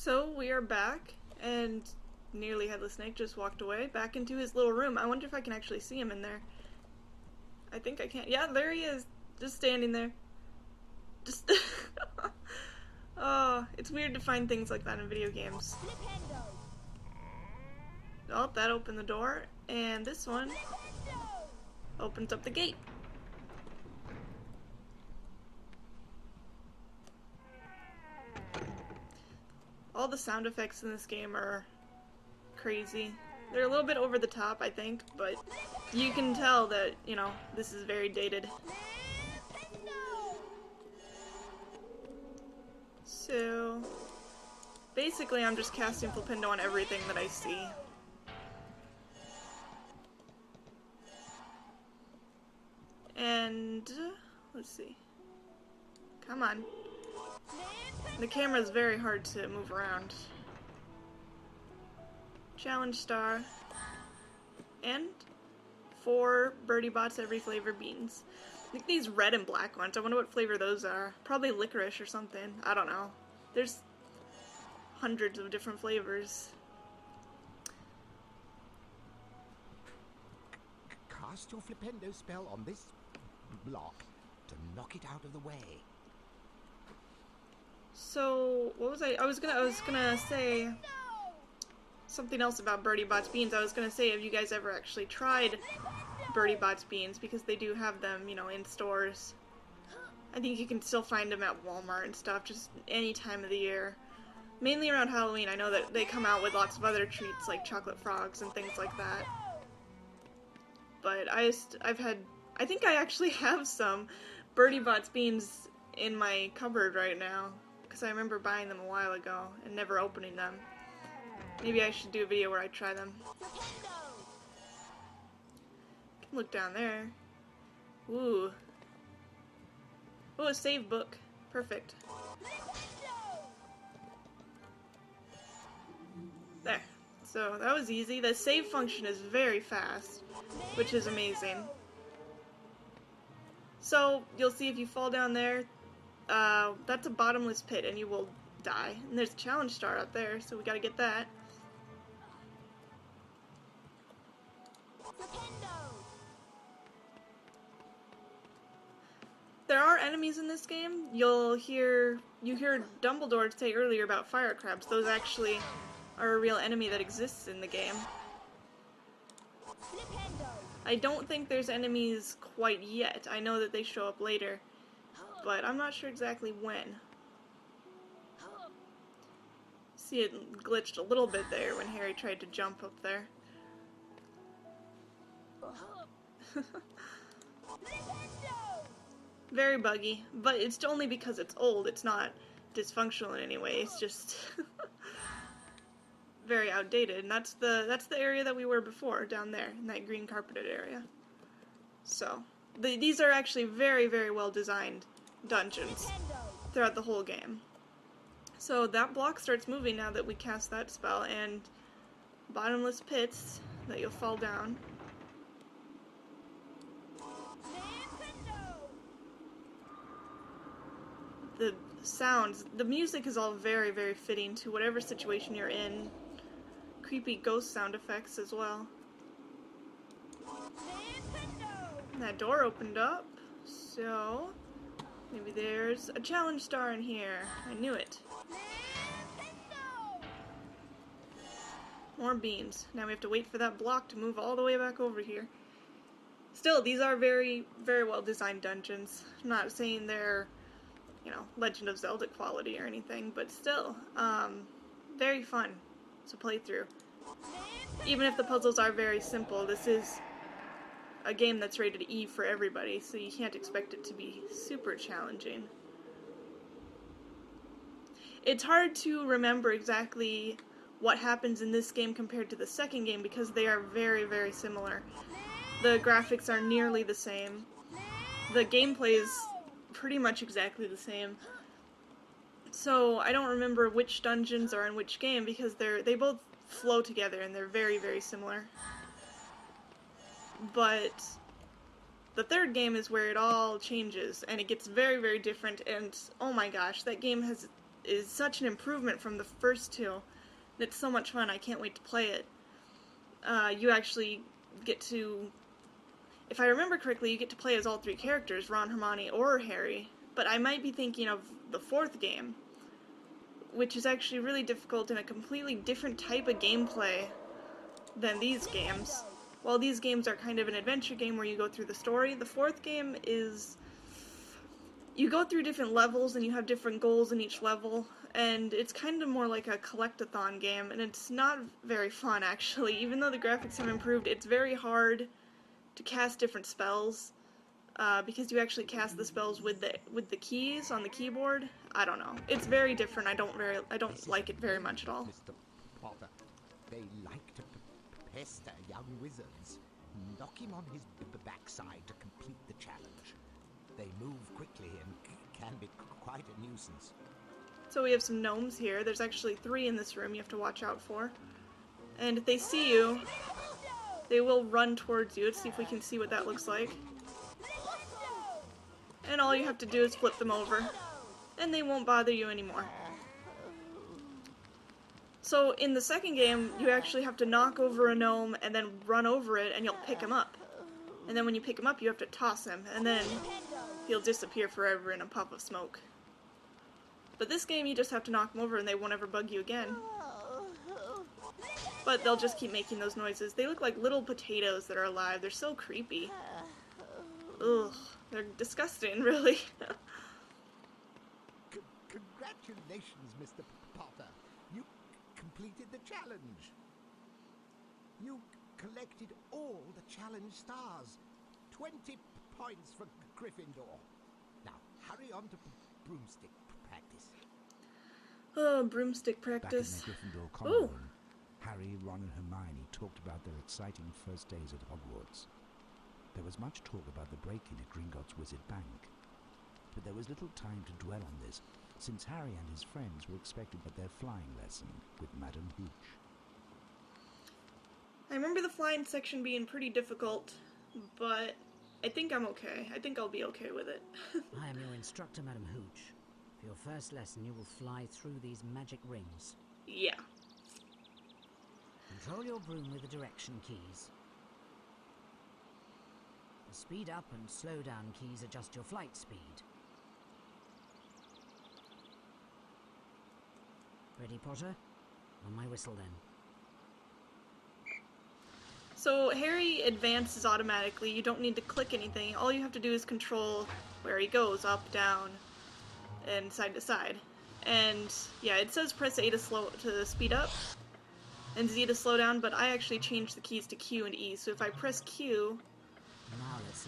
So we are back, and nearly headless Snake just walked away back into his little room. I wonder if I can actually see him in there. I think I can. Yeah, there he is, just standing there. Just oh, it's weird to find things like that in video games. Flippendo. Oh, that opened the door, and this one opens up the gate. All the sound effects in this game are crazy. They're a little bit over the top, I think, but you can tell that, you know, this is very dated. So, basically I'm just casting Flippendo on everything that I see. And, let's see. Come on. The camera is very hard to move around. Challenge star. And 4 birdie bots every flavor beans. I think these red and black ones, I wonder what flavor those are. Probably licorice or something. I don't know. There's hundreds of different flavors. Cast your Flippendo spell on this block to knock it out of the way. So, what was I was gonna say something else about Birdie Bots Beans. I was gonna say, have you guys ever actually tried Birdie Bots Beans? Because they do have them, you know, in stores. I think you can still find them at Walmart and stuff, just any time of the year. Mainly around Halloween. I know that they come out with lots of other treats like chocolate frogs and things like that. But I think I actually have some Birdie Bots Beans in my cupboard right now. Because I remember buying them a while ago and never opening them. Maybe I should do a video where I try them. Look down there. Ooh. Oh, a save book. Perfect. There. So that was easy. The save function is very fast, which is amazing. So you'll see if you fall down there, that's a bottomless pit and you will die. And there's a challenge star up there, so we gotta get that. There are enemies in this game. You heard Dumbledore say earlier about fire crabs. Those actually are a real enemy that exists in the game. I don't think there's enemies quite yet. I know that they show up later, but I'm not sure exactly when. See, it glitched a little bit there when Harry tried to jump up there. Very buggy, but it's only because it's old. It's not dysfunctional in any way. It's just very outdated, and that's the area that we were before, down there in that green carpeted area. So these are actually very, very well designed dungeons throughout the whole game. So that block starts moving now that we cast that spell, and bottomless pits that you'll fall down. The sounds, the music is all very, very fitting to whatever situation you're in. Creepy ghost sound effects as well. And that door opened up, so maybe there's a challenge star in here. I knew it. More beans. Now we have to wait for that block to move all the way back over here. Still, these are very, very well designed dungeons. I'm not saying they're, you know, Legend of Zelda quality or anything, but still, very fun to play through. Even if the puzzles are very simple, this is a game that's rated E for everybody, so you can't expect it to be super challenging. It's hard to remember exactly what happens in this game compared to the second game because they are very, very similar. The graphics are nearly the same. The gameplay is pretty much exactly the same. So I don't remember which dungeons are in which game because they both flow together and they're very, very similar. But the third game is where it all changes and it gets very, very different, and oh my gosh, that game has is such an improvement from the first two. It's so much fun. I can't wait to play it. You actually get to, if I remember correctly, you get to play as all three characters, Ron, Hermione, or Harry. But I might be thinking of the fourth game, which is actually really difficult and a completely different type of gameplay than these games. While these games are kind of an adventure game where you go through the story, the fourth game is, you go through different levels and you have different goals in each level, and it's kind of more like a collect-a-thon game, and it's not very fun actually. Even though the graphics have improved, it's very hard to cast different spells, because you actually cast the spells with the keys on the keyboard. I don't know. It's very different. I don't like it very much at all. Mr. Potter, they like to pester young wizards. Knock him on his backside to complete the challenge. They move quickly and can be quite a nuisance. So we have some gnomes here. There's actually 3 in this room you have to watch out for. And if they see you, they will run towards you. Let's see if we can see what that looks like. And all you have to do is flip them over, and they won't bother you anymore. So in the second game, you actually have to knock over a gnome and then run over it, and you'll pick him up. And then when you pick him up, you have to toss him, and then he'll disappear forever in a puff of smoke. But this game, you just have to knock them over and they won't ever bug you again. But they'll just keep making those noises. They look like little potatoes that are alive. They're so creepy. Ugh. They're disgusting, really. Congratulations, Mr. Potter. You completed the challenge. You collected all the challenge stars. 20 points for Gryffindor. Now, hurry on to broomstick practice. Oh, broomstick practice. Back in the Gryffindor common room, Harry, Ron and Hermione talked about their exciting first days at Hogwarts. There was much talk about the break-in at Gringotts Wizard Bank, but there was little time to dwell on this, since Harry and his friends were expected at their flying lesson with Madame Hooch. I remember the flying section being pretty difficult, but I think I'm okay. I think I'll be okay with it. I am your instructor, Madame Hooch. For your first lesson, you will fly through these magic rings. Yeah. Control your broom with the direction keys. The speed up and slow down keys adjust your flight speed. Ready, Potter? On my whistle, then. So Harry advances automatically. You don't need to click anything. All you have to do is control where he goes, up, down, and side to side. And yeah, it says press A to speed up and Z to slow down, but I actually changed the keys to Q and E. So if I press Q,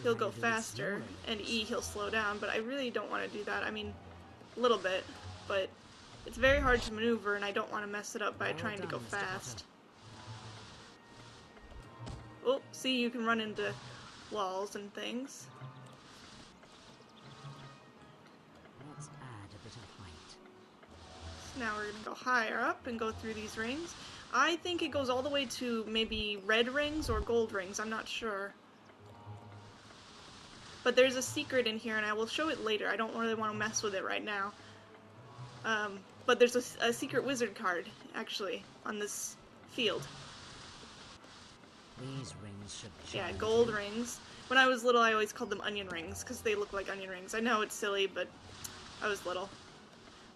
he'll go faster, and E he'll slow down, but I really don't want to do that. I mean, a little bit, but it's very hard to maneuver, and I don't want to mess it up by trying to go fast. Oh, see, you can run into walls and things. Let's add a bit of height. So now we're going to go higher up and go through these rings. I think it goes all the way to maybe red rings or gold rings, I'm not sure. But there's a secret in here, and I will show it later. I don't really want to mess with it right now. But there's a secret wizard card, actually, on this field. These rings should Yeah, change. gold rings. When I was little, I always called them onion rings, because they look like onion rings. I know it's silly, but I was little.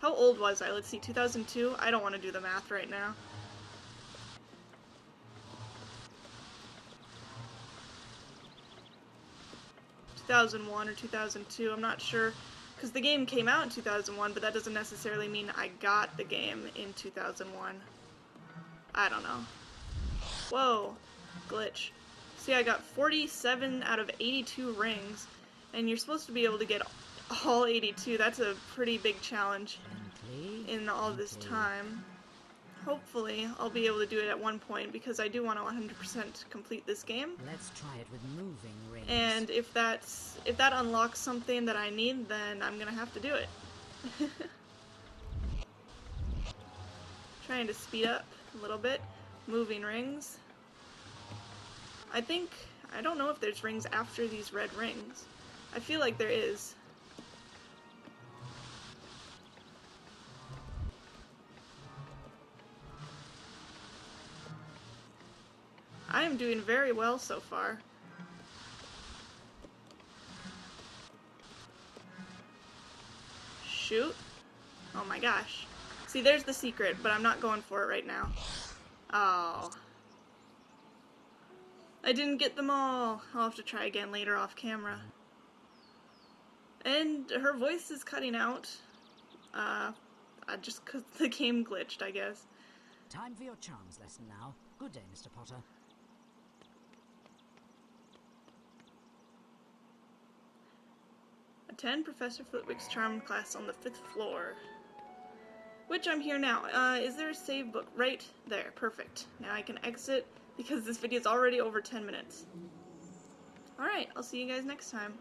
How old was I? Let's see, 2002? I don't want to do the math right now. ...2001 or 2002, I'm not sure. Because the game came out in 2001, but that doesn't necessarily mean I got the game in 2001. I don't know. Whoa. Glitch. See, I got 47 out of 82 rings, and you're supposed to be able to get all 82. That's a pretty big challenge in all this time. Hopefully, I'll be able to do it at one point, because I do want to 100% complete this game. Let's try it with moving rings. And if that unlocks something that I need, then I'm gonna have to do it. Trying to speed up a little bit. Moving rings. I don't know if there's rings after these red rings. I feel like there is. I am doing very well so far. Shoot. Oh my gosh. See, there's the secret, but I'm not going for it right now. Oh. I didn't get them all. I'll have to try again later off camera. And her voice is cutting out. Just because the game glitched, I guess. Time for your charms lesson now. Good day, Mr. Potter. Attend Professor Flitwick's charm class on the 5th floor. Which I'm here now. Is there a save book? Right there. Perfect. Now I can exit because this video is already over 10 minutes. Alright, I'll see you guys next time.